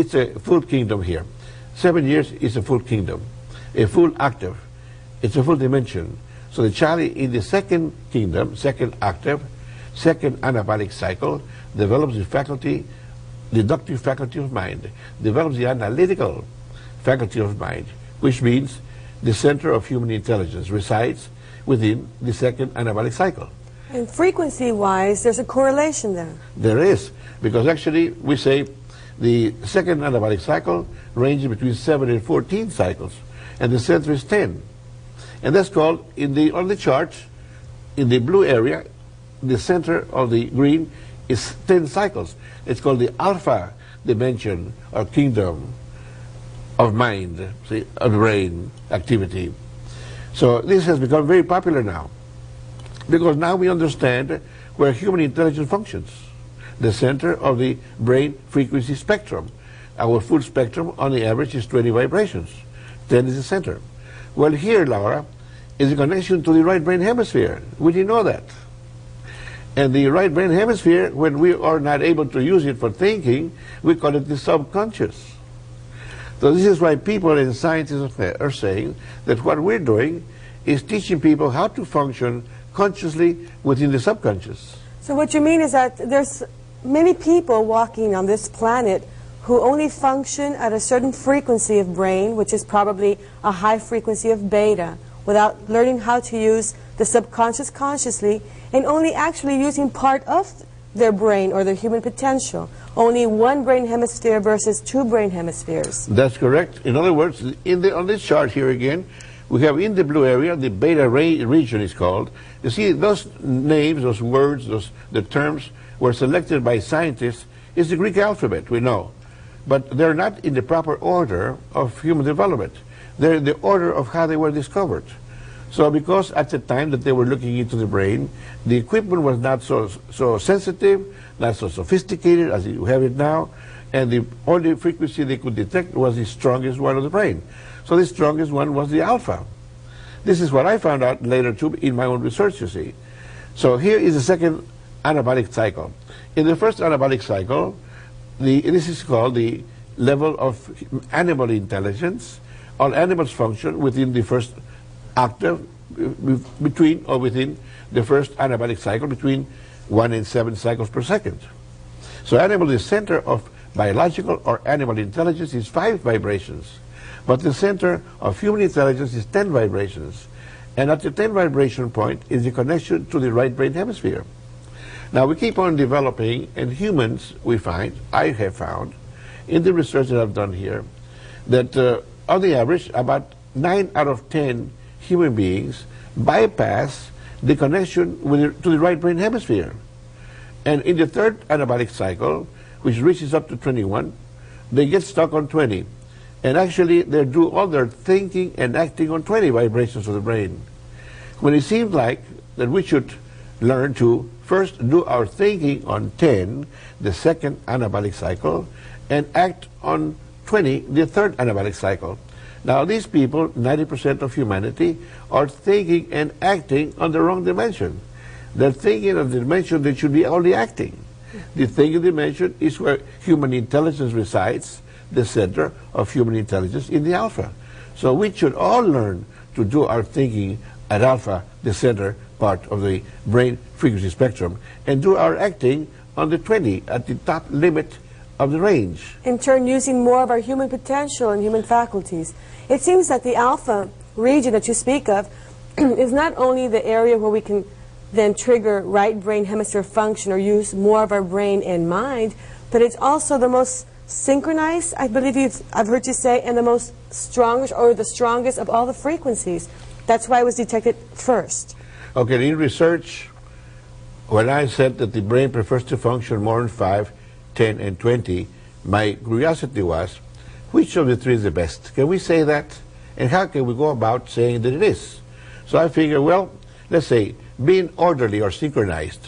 It's a full kingdom here. 7 years is a full kingdom, a full octave. It's a full dimension. So the child in the second kingdom, second octave, second anabolic cycle, develops the faculty, deductive faculty of mind, develops the analytical faculty of mind, which means the center of human intelligence resides within the second anabolic cycle. And frequency-wise, there's a correlation there. There is, because actually we say the second anabolic cycle ranges between 7 and 14 cycles, and the center is 10. And that's called, on the chart, in the blue area, the center of the green is 10 cycles. It's called the alpha dimension or kingdom of mind, see, of brain activity. So this has become very popular now, because now we understand where human intelligence functions, the center of the brain frequency spectrum. Our full spectrum on the average is 20 vibrations. 10 is the center. Well, here, Laura, is a connection to the right brain hemisphere. We didn't know that. And the right brain hemisphere, when we are not able to use it for thinking, we call it the subconscious. So this is why people and scientists are saying that what we're doing is teaching people how to function consciously within the subconscious. So what you mean is that there's many people walking on this planet who only function at a certain frequency of brain, which is probably a high frequency of beta, without learning how to use the subconscious consciously, and only actually using part of their brain or their human potential. Only one brain hemisphere versus two brain hemispheres. That's correct. In other words, on this chart here again, we have in the blue area, the beta region is called. You see, those names, those words, the terms were selected by scientists. It's the Greek alphabet, we know. But they're not in the proper order of human development. They're in the order of how they were discovered. So because at the time that they were looking into the brain, the equipment was not so sensitive, not so sophisticated as you have it now, and the only frequency they could detect was the strongest one of the brain. So the strongest one was the alpha. This is what I found out later too in my own research, you see. So here is the second anabolic cycle. In the first anabolic cycle, this is called the level of animal intelligence. All animals function within the first octave, between or within the first anabolic cycle, between 1 and 7 cycles per second. So the center of biological or animal intelligence is 5 vibrations, but the center of human intelligence is 10 vibrations. And at the 10 vibration point is the connection to the right brain hemisphere. Now we keep on developing, and humans, I have found, in the research that I've done here, that on the average, about 9 out of 10 human beings bypass the connection to the right brain hemisphere. And in the third anabolic cycle, which reaches up to 21, they get stuck on 20. And actually, they do all their thinking and acting on 20 vibrations of the brain. When it seems like that we should learn to first do our thinking on 10, the second anabolic cycle, and act on 20, the third anabolic cycle. Now these people, 90% of humanity, are thinking and acting on the wrong dimension. They're thinking of the dimension that should be only acting. The thinking dimension is where human intelligence resides, the center of human intelligence in the alpha. So we should all learn to do our thinking at alpha, the center part of the brain frequency spectrum, and do our acting on the 20, at the top limit of the range. In turn, using more of our human potential and human faculties. It seems that the alpha region that you speak of is not only the area where we can then trigger right brain hemisphere function or use more of our brain and mind, but it's also the most synchronized, I believe I've heard you say, and the most strongest or the strongest of all the frequencies. That's why it was detected first. Okay, in research, when I said that the brain prefers to function more in 5, 10, and 20, my curiosity was, which of the three is the best? Can we say that? And how can we go about saying that it is? So I figured, well, let's say, being orderly or synchronized.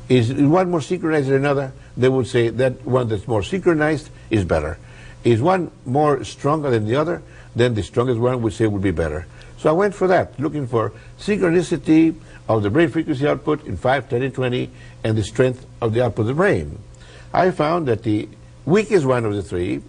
Is one more synchronized than another? They would say that one that's more synchronized is better. Is one more stronger than the other? Then the strongest one would say would be better. So I went for that, looking for synchronicity of the brain frequency output in 5, 10, and 20, and the strength of the output of the brain. I found that the weakest one of the three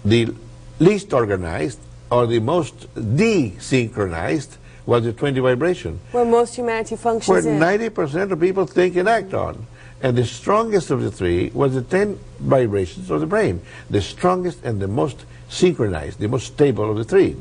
The least organized or the most desynchronized was the 20 vibration, where most humanity functions where in. 90% of people think and act on. And the strongest of the three was the 10 vibrations of the brain, the strongest and the most synchronized, the most stable of the three.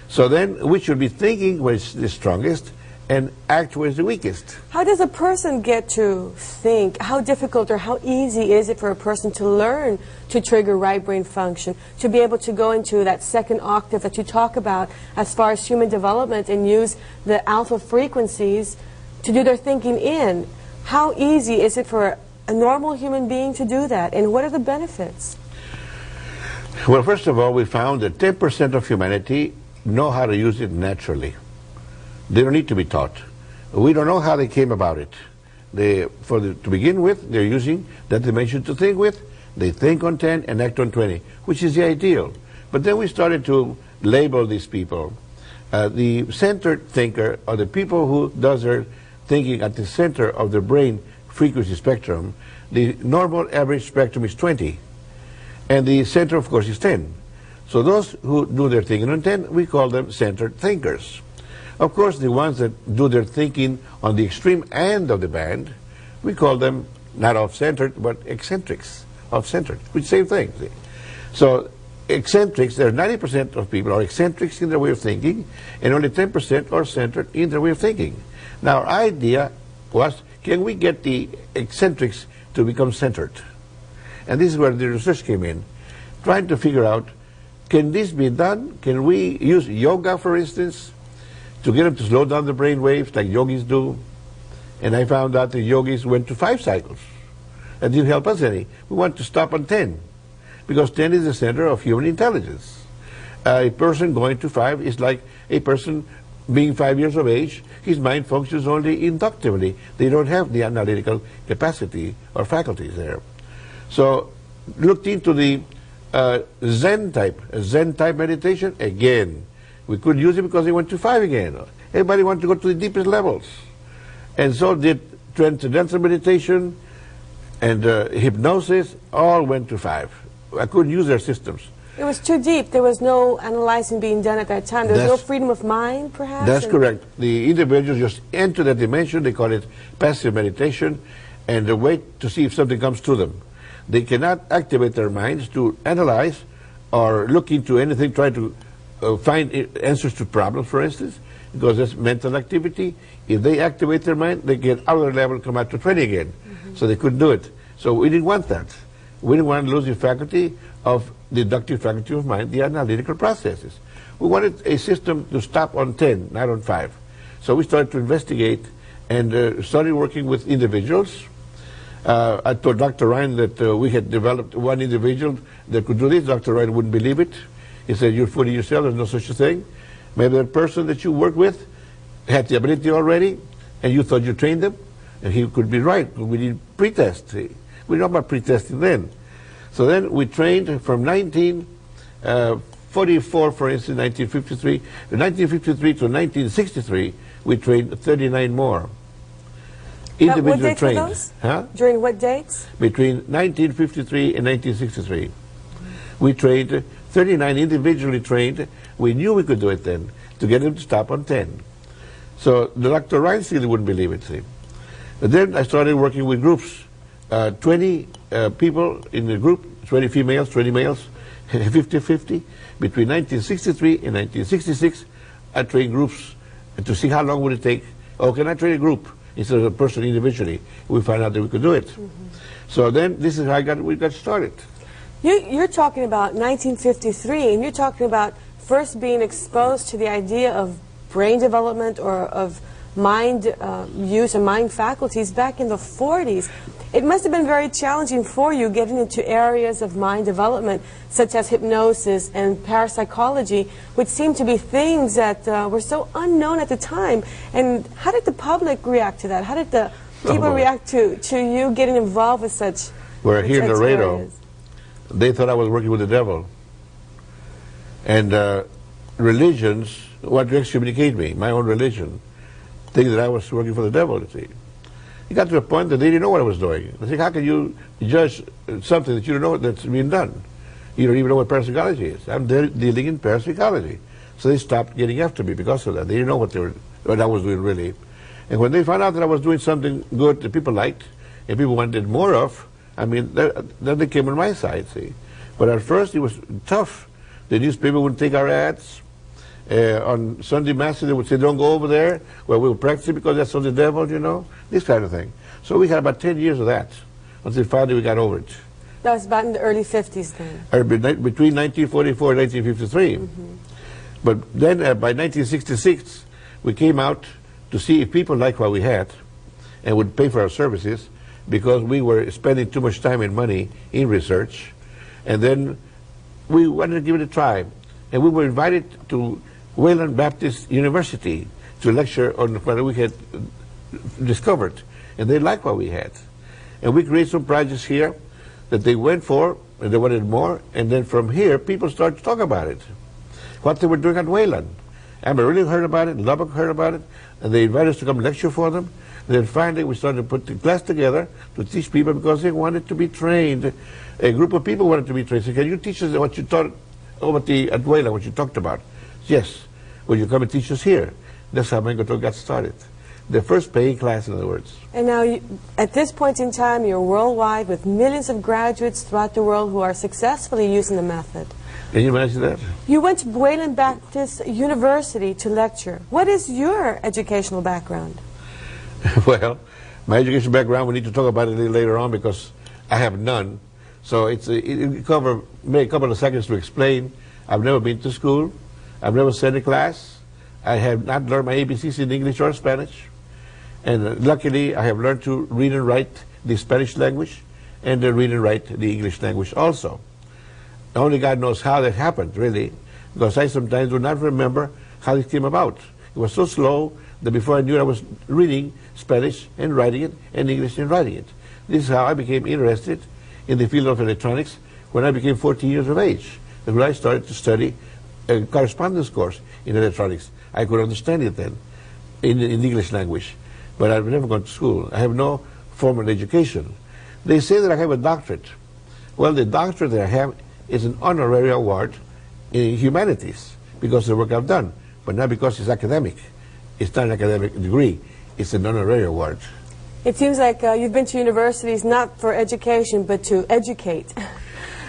So then we should be thinking where it's the strongest and act where it's the weakest. How does a person get to think? How difficult or how easy is it for a person to learn to trigger right brain function, to be able to go into that second octave that you talk about as far as human development and use the alpha frequencies to do their thinking in? How easy is it for a normal human being to do that, and what are the benefits? Well, first of all, we found that 10% of humanity know how to use it naturally. They don't need to be taught. We don't know how they came about it. To begin with, they're using that dimension to think with. They think on 10 and act on 20, which is the ideal. But then we started to label these people. The centered thinker, or the people who does their thinking at the center of the brain frequency spectrum, the normal average spectrum is 20. And the center, of course, is 10. So those who do their thinking on 10, we call them centered thinkers. Of course, the ones that do their thinking on the extreme end of the band, we call them not off-centered, but eccentrics, off-centered, which same thing. See? So eccentrics, there are 90% of people are eccentrics in their way of thinking, and only 10% are centered in their way of thinking. Now, our idea was, can we get the eccentrics to become centered? And this is where the research came in, trying to figure out, can this be done? Can we use yoga, for instance, to get them to slow down the brain waves like yogis do? And I found out the yogis went to 5 cycles. That didn't help us any. We want to stop on 10, because 10 is the center of human intelligence. A person going to 5 is like a person being 5 years of age. His mind functions only inductively. They don't have the analytical capacity or faculties there. So looked into the Zen type meditation. Again, we couldn't use it because they went to 5 again. Everybody wanted to go to the deepest levels. And so did transcendental meditation and hypnosis, all went to 5. I couldn't use their systems. It was too deep. There was no analyzing being done at that time. There was no freedom of mind, perhaps? That's correct. The individuals just enter that dimension. They call it passive meditation, and they wait to see if something comes to them. They cannot activate their minds to analyze or look into anything, try to find answers to problems, for instance, because that's mental activity. If they activate their mind, they get out of their level and come out to 20 again. So they couldn't do it. So we didn't want that. We didn't want to lose the faculty of deductive faculty of mind, the analytical processes. We wanted a system to stop on 10, not on 5. So we started to investigate and started working with individuals. I told Dr. Ryan that we had developed one individual that could do this. Dr. Ryan wouldn't believe it. He said, "You're fooling yourself, there's no such a thing. Maybe that person that you worked with had the ability already, and you thought you trained them." And he could be right. We did pretest. We didn't know about pretesting then. So then we trained from 1944, for instance, 1953. From 1953 to 1963, we trained 39 more. What dates were those? Huh? During what dates? Between 1953 and 1963. We trained 39 individually trained. We knew we could do it then, to get them to stop on 10. So the Dr. Ryan still wouldn't believe it, see. But then I started working with groups, 20 people in the group, 20 females, 20 males, 50-50. Between 1963 and 1966, I trained groups to see how long would it take. Oh, can I train a group instead of a person individually? We found out that we could do it. So then this is how we got started. You're talking about 1953, and you're talking about first being exposed to the idea of brain development or of mind use and mind faculties back in the 40s. It must have been very challenging for you getting into areas of mind development such as hypnosis and parapsychology, which seemed to be things that were so unknown at the time. And how did the public react to that? How did the people react to you getting involved with such Well, here in Laredo, areas? They thought I was working with the devil. And religions wanted to excommunicate me, my own religion, thinking that I was working for the devil, you see. It got to a point that they didn't know what I was doing. They said, how can you judge something that you don't know that's being done? You don't even know what parapsychology is. I'm dealing in parapsychology. So they stopped getting after me because of that. They didn't know what I was doing really. And when they found out that I was doing something good that people liked and people wanted more of, I mean, then they came on my side, see. But at first it was tough. The newspaper wouldn't take our ads. On Sunday Masses they would say, don't go over there where we'll practice because that's of the devil, you know, this kind of thing. So we had about 10 years of that until finally we got over it. That was about in the early 50s then? Between 1944 and 1953. Mm-hmm. But then by 1966, we came out to see if people liked what we had and would pay for our services because we were spending too much time and money in research. And then we wanted to give it a try. And we were invited to Wayland Baptist University to lecture on what we had discovered. And they liked what we had. And we created some projects here that they went for, and they wanted more, and then from here, people started to talk about it. What they were doing at Wayland. Amarillo heard about it, Lubbock heard about it, and they invited us to come lecture for them. And then finally, we started to put the class together to teach people because they wanted to be trained. A group of people wanted to be trained. So can you teach us what you taught over at Wayland, what you talked about? Yes. Will you come and teach us here? That's how Mango got started. The first paying class, in other words. And now, at this point in time, you're worldwide with millions of graduates throughout the world who are successfully using the method. Can you imagine that? You went to Wayland Baptist University to lecture. What is your educational background? Well, my educational background, we need to talk about it a little later on because I have none. So it may a couple of seconds to explain. I've never been to school. I've never sat in class. I have not learned my ABCs in English or Spanish. And luckily, I have learned to read and write the Spanish language and read and write the English language also. Only God knows how that happened, really, because I sometimes do not remember how it came about. It was so slow that before I knew it, I was reading Spanish and writing it, and English and writing it. This is how I became interested in the field of electronics when I became 14 years of age. And when I started to study a correspondence course in electronics. I could understand it then in the English language. But I've never gone to school. I have no formal education. They say that I have a doctorate. Well, the doctorate that I have is an honorary award in humanities because of the work I've done, but not because it's academic. It's not an academic degree. It's an honorary award. It seems like you've been to universities not for education, but to educate.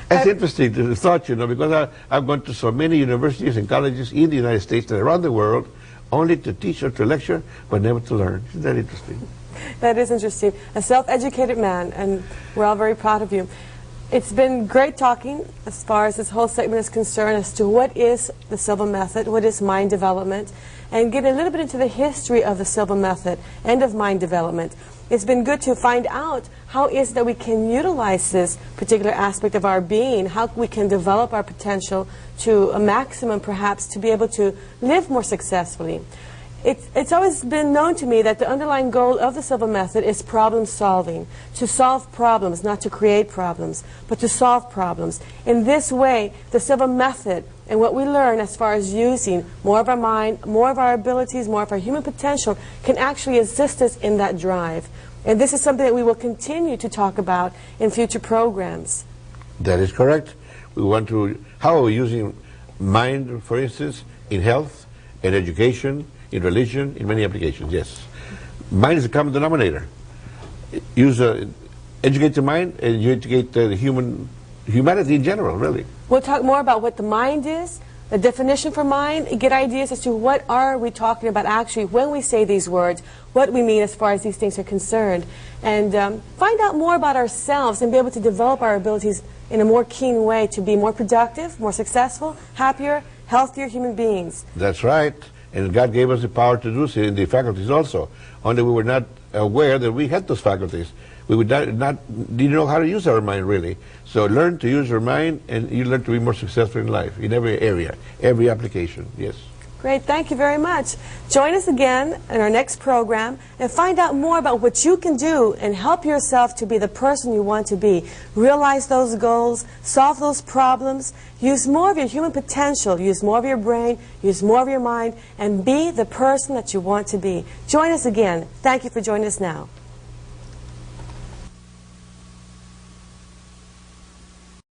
That's interesting, the thought, you know, because I've gone to so many universities and colleges in the United States and around the world only to teach or to lecture, but never to learn. Isn't that interesting? That is interesting. A self-educated man, and we're all very proud of you. It's been great talking as far as this whole segment is concerned as to what is the Silva method, what is mind development, and get a little bit into the history of the Silva method and of mind development. It's been good to find out how is that we can utilize this particular aspect of our being, how we can develop our potential to a maximum perhaps to be able to live more successfully. It's always been known to me that the underlying goal of the Silva method is problem solving, to solve problems, not to create problems, but to solve problems. In this way, the Silva method and what we learn as far as using more of our mind, more of our abilities, more of our human potential can actually assist us in that drive. And this is something that we will continue to talk about in future programs. That is correct. We want to, how are we using mind, for instance, in health, in education, in religion, in many applications, yes. Mind is a common denominator. Educate the mind and you educate the humanity in general, really. We'll talk more about what the mind is, the definition for mind, get ideas as to what are we talking about actually when we say these words, what we mean as far as these things are concerned, and find out more about ourselves and be able to develop our abilities in a more keen way to be more productive, more successful, happier, healthier human beings. That's right. And God gave us the power to do so in the faculties also. Only we were not aware that we had those faculties. We would didn't know how to use our mind, really. So learn to use your mind, and you learn to be more successful in life, in every area, every application, yes. Great, thank you very much. Join us again in our next program and find out more about what you can do and help yourself to be the person you want to be. Realize those goals, solve those problems, use more of your human potential, use more of your brain, use more of your mind, and be the person that you want to be. Join us again. Thank you for joining us now.